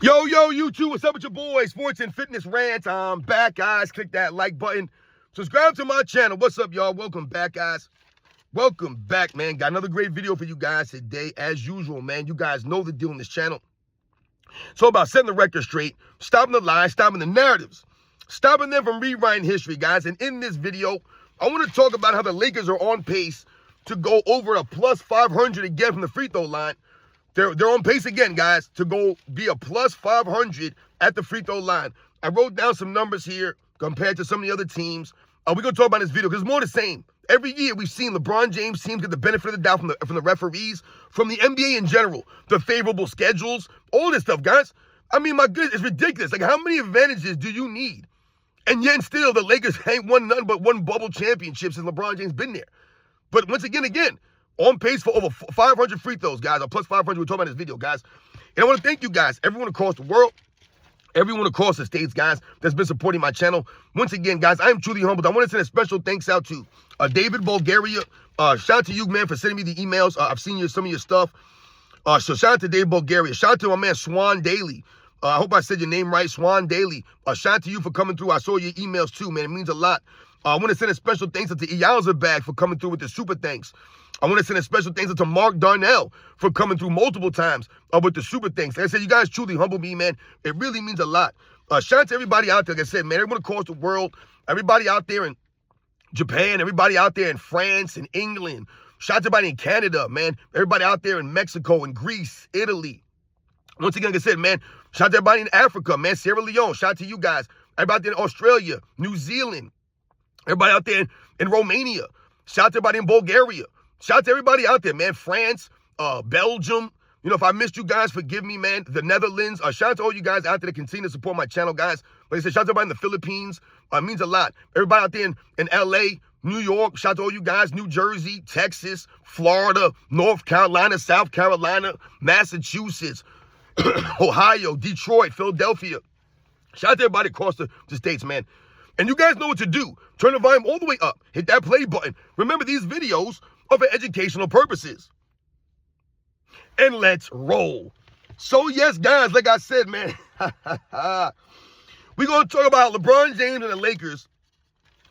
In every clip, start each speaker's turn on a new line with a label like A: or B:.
A: Yo, YouTube, what's up with your boy? Sports and Fitness Rant. I'm back, guys. Click that like button. Subscribe to my channel. What's up, y'all? Welcome back, guys. Welcome back, man. Got another great video for you guys today, as usual, man. You guys know the deal on this channel. So about setting the record straight, stopping the lies, stopping the narratives, stopping them from rewriting history, guys. And in this video, I want to talk about how the Lakers are on pace to go over a plus 500 again from the free throw line. They're on pace again, guys, to go be a plus 500 at the free throw line. I wrote down some numbers here compared to some of the other teams. We're going to talk about this video because it's more the same. Every year we've seen LeBron James teams get the benefit of the doubt from the referees, from the NBA in general, the favorable schedules, all this stuff, guys. I mean, my goodness, it's ridiculous. Like, how many advantages do you need? And yet still, the Lakers ain't won none but one bubble championship since LeBron James been there. But once again, on pace for over 500 free throws, guys, or plus 500. We're talking about this video, guys. And I want to thank you guys, everyone across the world, everyone across the states, guys, that's been supporting my channel. Once again, guys, I am truly humbled. I want to send a special thanks out to David, Bulgaria. Shout out to you, man, for sending me the emails. I've seen some of your stuff. So shout out to Dave, Bulgaria. Shout out to my man, Swan Daly. I hope I said your name right, Swan Daly. Shout out to you for coming through. I saw your emails too, man. It means a lot. I want to send a special thanks to Iyalza for coming through with the super thanks. I want to send a special thanks to Mark Darnell for coming through multiple times with the super thanks. Like I said, you guys truly humble me, man. It really means a lot. Shout out to everybody out there. Like I said, man, everyone across the world, everybody out there in Japan, everybody out there in France and England. Shout out to everybody in Canada, man. Everybody out there in Mexico and Greece, Italy. Once again, like I said, man, shout out to everybody in Africa, man. Sierra Leone, shout out to you guys. Everybody out there in Australia, New Zealand. Everybody out there in Romania. Shout out to everybody in Bulgaria. Shout out to everybody out there, man. France, Belgium. You know, if I missed you guys, forgive me, man. The Netherlands. Shout out to all you guys out there that continue to support my channel, guys. Like I said, shout out to everybody in the Philippines. It means a lot. Everybody out there in LA, New York. Shout out to all you guys. New Jersey, Texas, Florida, North Carolina, South Carolina, Massachusetts, Ohio, Detroit, Philadelphia. Shout out to everybody across the states, man. And you guys know what to do. Turn the volume all the way up. Hit that play button. Remember, these videos are for educational purposes. And let's roll. So, yes, guys, like I said, man, we're going to talk about LeBron James and the Lakers,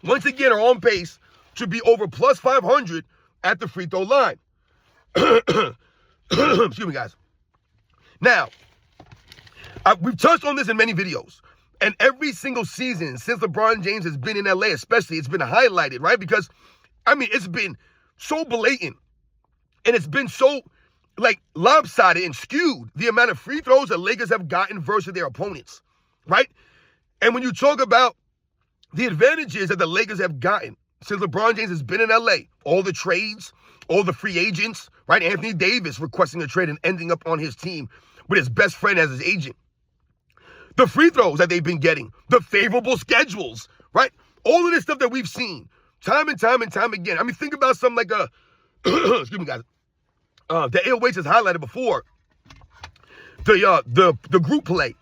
A: once again, are on pace to be over plus 500 at the free throw line. Excuse me, guys. Now, we've touched on this in many videos. And every single season since LeBron James has been in LA, especially, it's been highlighted, right? Because, I mean, it's been so blatant. And it's been so, like, lopsided and skewed, the amount of free throws the Lakers have gotten versus their opponents, right? And when you talk about the advantages that the Lakers have gotten since LeBron James has been in LA, all the trades, all the free agents, right? Anthony Davis requesting a trade and ending up on his team with his best friend as his agent. The free throws that they've been getting, the favorable schedules, right? All of this stuff that we've seen time and time again. I mean, think about something like excuse me, guys. The AOH has highlighted before the group play,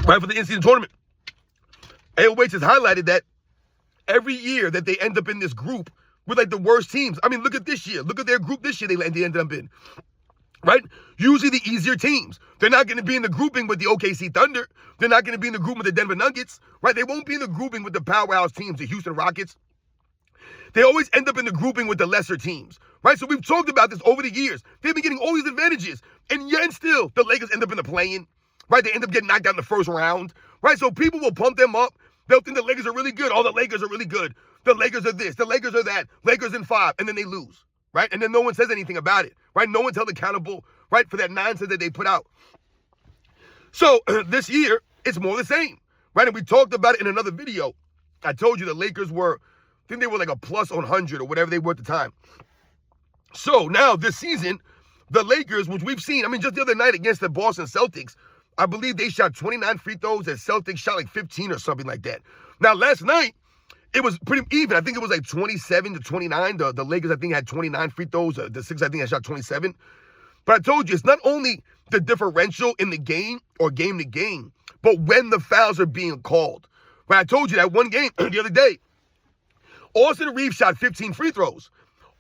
A: right, for the in-season tournament. AOH has highlighted that every year that they end up in this group with like the worst teams. I mean, look at this year. Look at their group this year they ended up in. Right? Usually the easier teams. They're not going to be in the grouping with the OKC Thunder. They're not going to be in the grouping with the Denver Nuggets. Right? They won't be in the grouping with the powerhouse teams, the Houston Rockets. They always end up in the grouping with the lesser teams. Right? So we've talked about this over the years. They've been getting all these advantages. And yet still, the Lakers end up in the play-in. Right? They end up getting knocked out in the first round. Right? So people will pump them up. They'll think the Lakers are really good. Oh, the Lakers are really good. The Lakers are this. The Lakers are that. Lakers in 5. And then they lose. Right? And then no one says anything about it. Right? No one's held accountable, right, for that nonsense that they put out. So this year, it's more the same. Right? And we talked about it in another video. I told you the Lakers were, I think they were like a plus 100 or whatever they were at the time. So now this season, the Lakers, which we've seen, I mean, just the other night against the Boston Celtics, I believe they shot 29 free throws and Celtics shot like 15 or something like that. Now, last night, it was pretty even. I think it was like 27-29. The Lakers, I think, had 29 free throws. The Sixers, I think, had shot 27. But I told you, it's not only the differential in the game or game to game, but when the fouls are being called. Right? I told you that one game the other day, Austin Reeves shot 15 free throws.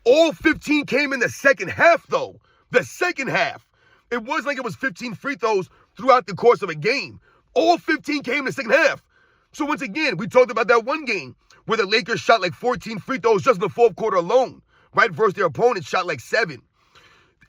A: All 15 came in the second half, though. The second half. It wasn't like it was 15 free throws throughout the course of a game. All 15 came in the second half. So once again, we talked about that one game where the Lakers shot like 14 free throws just in the fourth quarter alone, right? Versus their opponents shot like 7.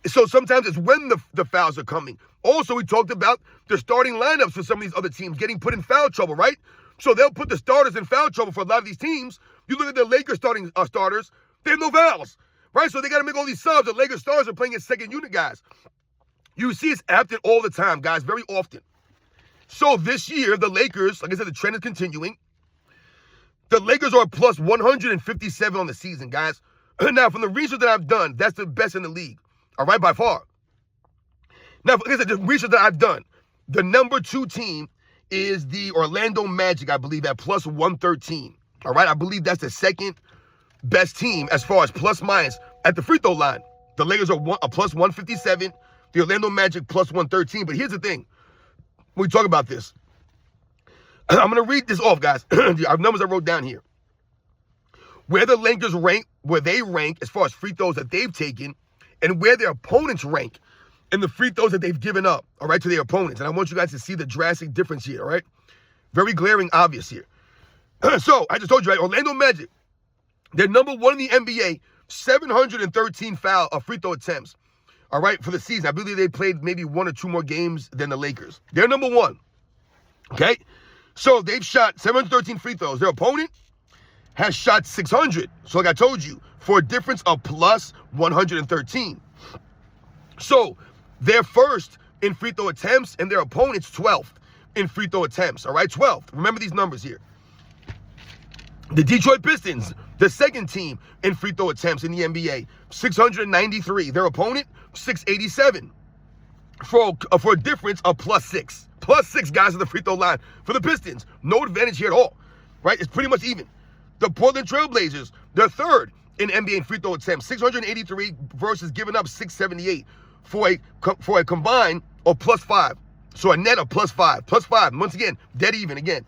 A: So sometimes it's when the fouls are coming. Also, we talked about the starting lineups for some of these other teams getting put in foul trouble, right? So they'll put the starters in foul trouble for a lot of these teams. You look at the Lakers starters, they have no fouls, right? So they got to make all these subs. The Lakers stars are playing as second unit guys. You see it's happening all the time, guys, very often. So this year, the Lakers, like I said, the trend is continuing. The Lakers are plus 157 on the season, guys. Now, from the research that I've done, that's the best in the league, all right, by far. Now, like I said, the research that I've done, the number 2 team is the Orlando Magic, I believe, at plus 113, all right? I believe that's the second best team as far as plus minus at the free throw line. The Lakers are plus 157, the Orlando Magic plus 113. But here's the thing. When we talk about this, I'm going to read this off, guys. I have numbers I wrote down here. Where the Lakers rank, where they rank as far as free throws that they've taken, and where their opponents rank in the free throws that they've given up, all right, to their opponents. And I want you guys to see the drastic difference here, all right? Very glaring, obvious here. So, I just told you, right, Orlando Magic, they're number 1 in the NBA, 713 free throw attempts, all right, for the season. I believe they played maybe 1 or 2 more games than the Lakers. They're number 1, okay? So, they've shot 713 free throws. Their opponent has shot 600. So, like I told you, for a difference of plus 113. So, they're first in free throw attempts, and their opponent's 12th in free throw attempts, all right? 12th. Remember these numbers here. The Detroit Pistons, the second team in free throw attempts in the NBA, 693. Their opponent, 687. For a difference of plus 6. Plus 6 guys at the free throw line for the Pistons. No advantage here at all, right? It's pretty much even. The Portland Trailblazers, they're third in NBA free throw attempts, 683 versus giving up 678 for a combined of plus 5. So a net of plus 5. Plus 5. Once again, dead even again.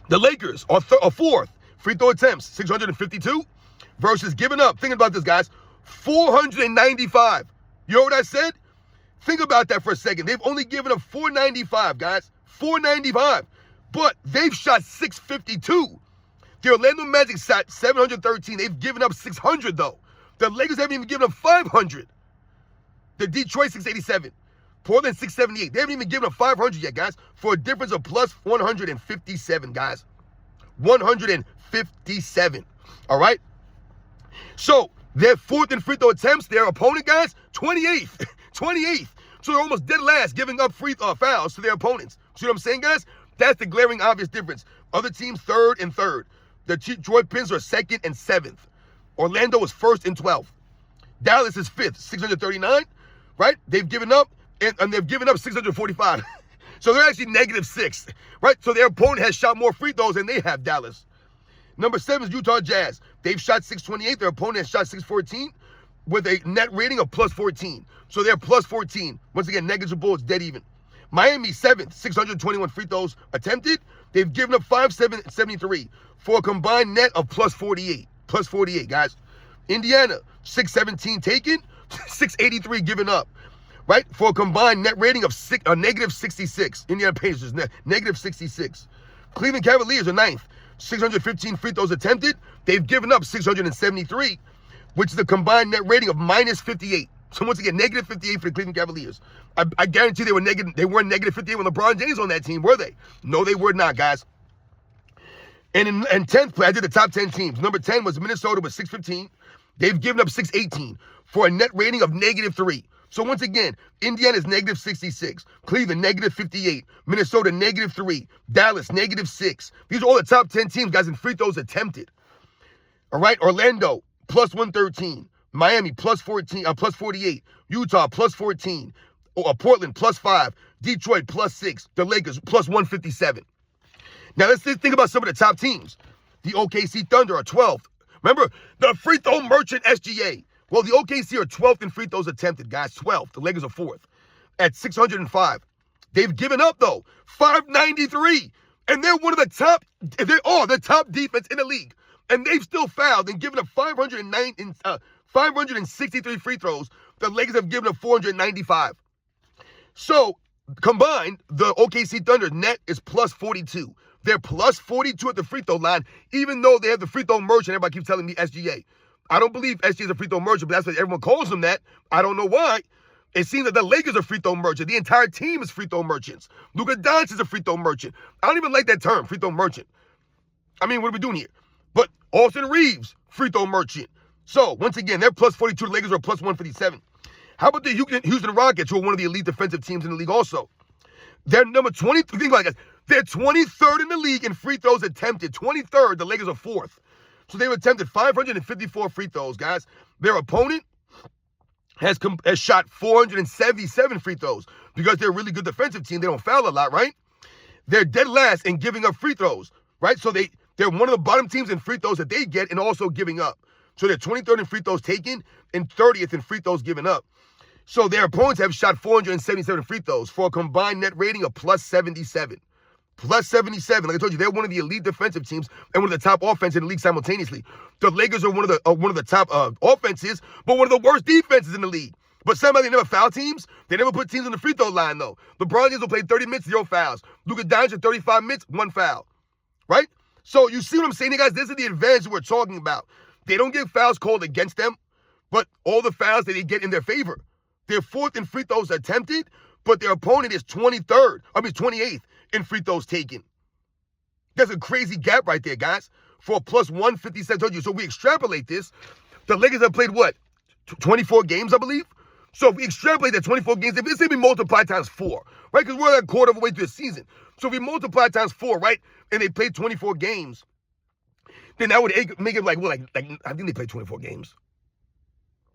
A: The Lakers are fourth. Free throw attempts, 652 versus giving up. Think about this, guys. 495. You know what I said? Think about that for a second. They've only given up 495, guys. 495. But they've shot 652. The Orlando Magic shot 713. They've given up 600, though. The Lakers haven't even given up 500. The Detroit 687. Portland 678. They haven't even given up 500 yet, guys, for a difference of plus 157, guys. 157. All right? So, they're fourth in free throw attempts. Their opponent, guys, 28th. 28th. So they're almost dead last, giving up free fouls to their opponents. See what I'm saying, guys? That's the glaring obvious difference. Other teams, third and third. The Detroit Pins are second and 7th. Orlando is first and 12th. Dallas is 5th, 639, right? They've given up, and they've given up 645. So they're actually -6, right? So their opponent has shot more free throws than they have, Dallas. Number 7 is Utah Jazz. They've shot 628. Their opponent has shot 614 with a net rating of plus 14. So they're plus 14. Once again, negligible, it's dead even. Miami, 7th, 621 free throws attempted. They've given up 573 for a combined net of plus 48. Plus 48, guys. Indiana, 617 taken, 683 given up, right? For a combined net rating of negative 66. Indiana Pacers, negative 66. Cleveland Cavaliers are 9th, 615 free throws attempted. They've given up 673, which is a combined net rating of minus 58. So once again, negative 58 for the Cleveland Cavaliers. I guarantee they weren't negative 58 when LeBron James on that team, were they? No, they were not, guys. And in 10th place, I did the top 10 teams. Number 10 was Minnesota with 615. They've given up 618 for a net rating of -3. So once again, Indiana's negative 66. Cleveland, negative 58. Minnesota, -3. Dallas, -6. These are all the top 10 teams, guys, in free throws attempted. All right, Orlando, plus 113. Miami, plus 48. Utah, plus 14. Portland, plus 5. Detroit, plus 6. The Lakers, plus 157. Now, let's think about some of the top teams. The OKC Thunder are 12th. Remember, the free throw merchant SGA. Well, the OKC are 12th in free throws attempted, guys. 12th. The Lakers are 4th at 605. They've given up, though, 593. And they're one of the top, the top defense in the league. And they've still fouled and given up 563 free throws The Lakers have given up 495. So, combined, the OKC Thunder net is plus 42. They're plus 42 at the free throw line, even though they have the free throw merchant. Everybody keeps telling me SGA. I don't believe SGA is a free throw merchant, but that's what everyone calls them that. I don't know why. It seems that the Lakers are free throw merchant. The entire team is free throw merchants. Luka Doncic is a free throw merchant. I don't even like that term, free throw merchant. I mean, what are we doing here? But Austin Reeves, free throw merchant. So, once again, they're plus 42. The Lakers are plus 157. How about the Houston Rockets, who are one of the elite defensive teams in the league also? They're number 23. Think about it, guys. They're 23rd in the league in free throws attempted. 23rd. The Lakers are 4th. So they've attempted 554 free throws, guys. Their opponent has shot 477 free throws. Because they're a really good defensive team, they don't foul a lot, right? They're dead last in giving up free throws, right? So they're one of the bottom teams in free throws that they get and also giving up. So they're 23rd in free throws taken and 30th in free throws given up. So their opponents have shot 477 free throws for a combined net rating of plus 77. Plus 77. Like I told you, they're one of the elite defensive teams and one of the top offenses in the league simultaneously. The Lakers are one of the top offenses, but one of the worst defenses in the league. But somehow they never foul teams. They never put teams on the free throw line, though. LeBron James will play 30 minutes, 0 fouls. Luka Doncic, 35 minutes, 1 foul. Right? So you see what I'm saying, guys? This is the advantage we're talking about. They don't get fouls called against them, but all the fouls that they get in their favor. They're 4th in free throws attempted, but their opponent is 28th in free throws taken. That's a crazy gap right there, guys, for a plus 157. I told you. So we extrapolate this. The Lakers have played, what, 24 games, I believe? So if we extrapolate that 24 games, if it's going to be multiplied times 4, right? Because we're like a quarter of the way through the season. So if we multiply times 4, right, and they played 24 games, then that would make it like I think they played 24 games,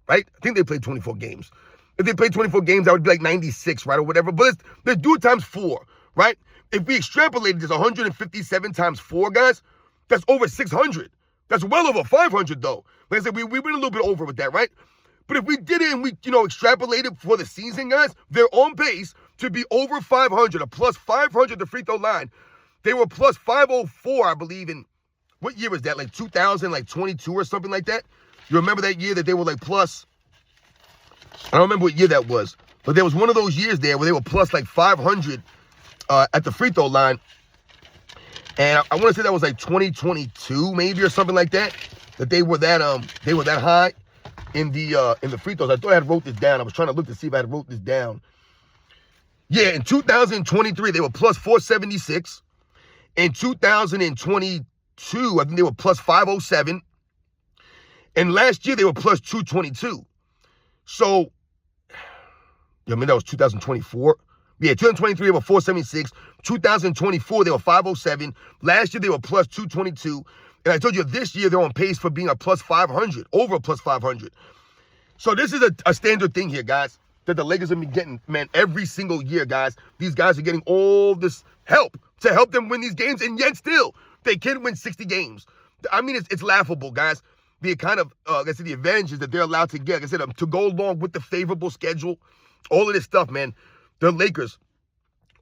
A: right? I think they played 24 games. If they played 24 games, that would be like 96, right, or whatever. But let's do it times 4, right? If we extrapolated this 157 times 4, guys, that's over 600. That's well over 500, though. Like I said, we went a little bit over with that, right? But if we did it and we, extrapolated for the season, guys, they're on pace to be over 500, a plus 500 the free throw line. They were plus 504, I believe, in, what year was that? Like 2022 or something like that? You remember that year that they were like plus, I don't remember what year that was, but there was one of those years there where they were plus like 500 at the free throw line. And I want to say that was like 2022 maybe or something like that, that they were that high in the free throws. I thought I had wrote this down. I was trying to look to see if I had wrote this down. Yeah, in 2023 they were plus 476. In 2022, I think they were plus 507. And last year they were plus 222. So, I mean, that was 2024. Yeah, 2023 they were 476. 2024 they were 507. Last year they were plus 222. And I told you this year they're on pace for being a plus 500, over a plus 500. So this is a standard thing here, guys, that the Lakers have been getting, man, every single year, guys. These guys are getting all this help to help them win these games, and yet still, they can win 60 games. I mean, it's laughable, guys. The kind of, like I said, the advantages that they're allowed to get, like I said, to go along with the favorable schedule, all of this stuff, man. The Lakers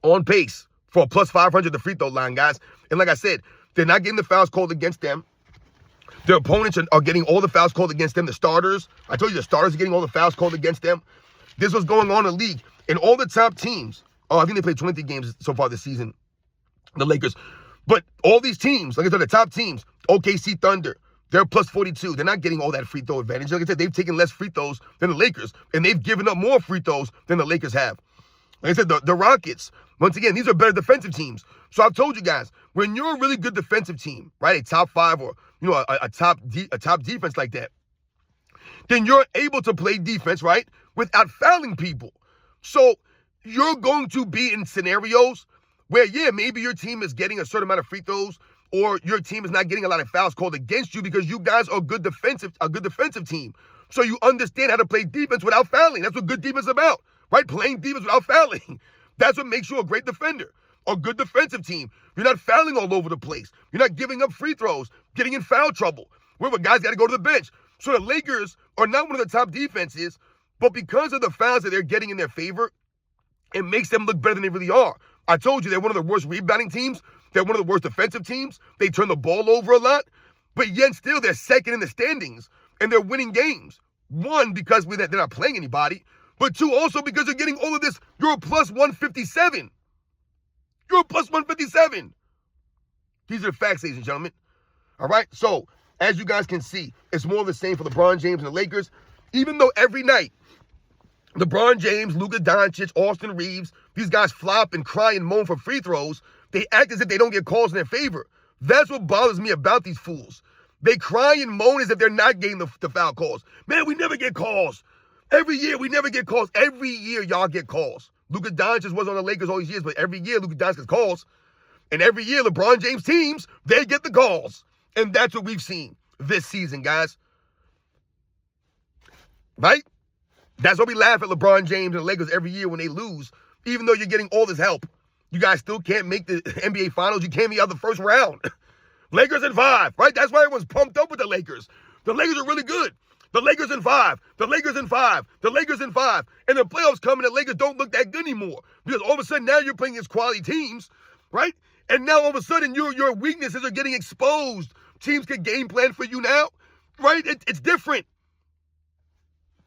A: on pace for a plus 500 the free throw line, guys. And like I said, they're not getting the fouls called against them. Their opponents are getting all the fouls called against them. The starters, I told you, the starters are getting all the fouls called against them. This was going on in the league. And all the top teams, I think they played 23 games so far this season, the Lakers. But all these teams, like I said, the top teams, OKC Thunder, they're plus 42. They're not getting all that free throw advantage. Like I said, they've taken less free throws than the Lakers, and they've given up more free throws than the Lakers have. Like I said, the Rockets, once again, these are better defensive teams. So I've told you guys, when you're a really good defensive team, right, a top 5 or a top defense like that, then you're able to play defense, right, without fouling people. So you're going to be in scenarios where, yeah, maybe your team is getting a certain amount of free throws, or your team is not getting a lot of fouls called against you because you guys are a good defensive team. So you understand how to play defense without fouling. That's what good defense is about, right? Playing defense without fouling. That's what makes you a great defender, a good defensive team. You're not fouling all over the place. You're not giving up free throws, getting in foul trouble, where guys got to go to the bench. So the Lakers are not one of the top defenses, but because of the fouls that they're getting in their favor, it makes them look better than they really are. I told you they're one of the worst rebounding teams. They're one of the worst defensive teams. They turn the ball over a lot, but yet still they're second in the standings, and they're winning games. One, because they're not playing anybody, but two, also because they're getting all of this. You're a plus 157. You're a plus 157. These are the facts, ladies and gentlemen. All right? So, as you guys can see, it's more of the same for LeBron James and the Lakers. Even though every night, LeBron James, Luka Doncic, Austin Reeves, these guys flop and cry and moan for free throws, they act as if they don't get calls in their favor. That's what bothers me about these fools. They cry and moan as if they're not getting the foul calls. Man, we never get calls. Every year, we never get calls. Every year, y'all get calls. Luka Doncic was on the Lakers all these years, but every year, Luka Doncic gets calls. And every year, LeBron James teams, they get the calls. And that's what we've seen this season, guys. Right? That's why we laugh at LeBron James and the Lakers every year when they lose. Even though you're getting all this help, you guys still can't make the NBA Finals. You can't be out the first round. Lakers in 5, right? That's why everyone's pumped up with the Lakers. The Lakers are really good. The Lakers in 5. The Lakers in 5. The Lakers in 5. And the playoffs come and the Lakers don't look that good anymore. Because all of a sudden now you're playing against quality teams, right? And now all of a sudden your weaknesses are getting exposed. Teams can game plan for you now, right? It's different.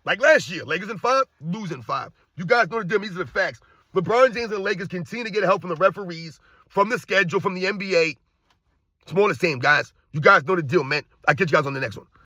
A: Like last year, Lakers in 5, losing 5. You guys know the deal. These are the facts. LeBron James and the Lakers continue to get help from the referees, from the schedule, from the NBA. It's more the same, guys. You guys know the deal, man. I'll catch you guys on the next one.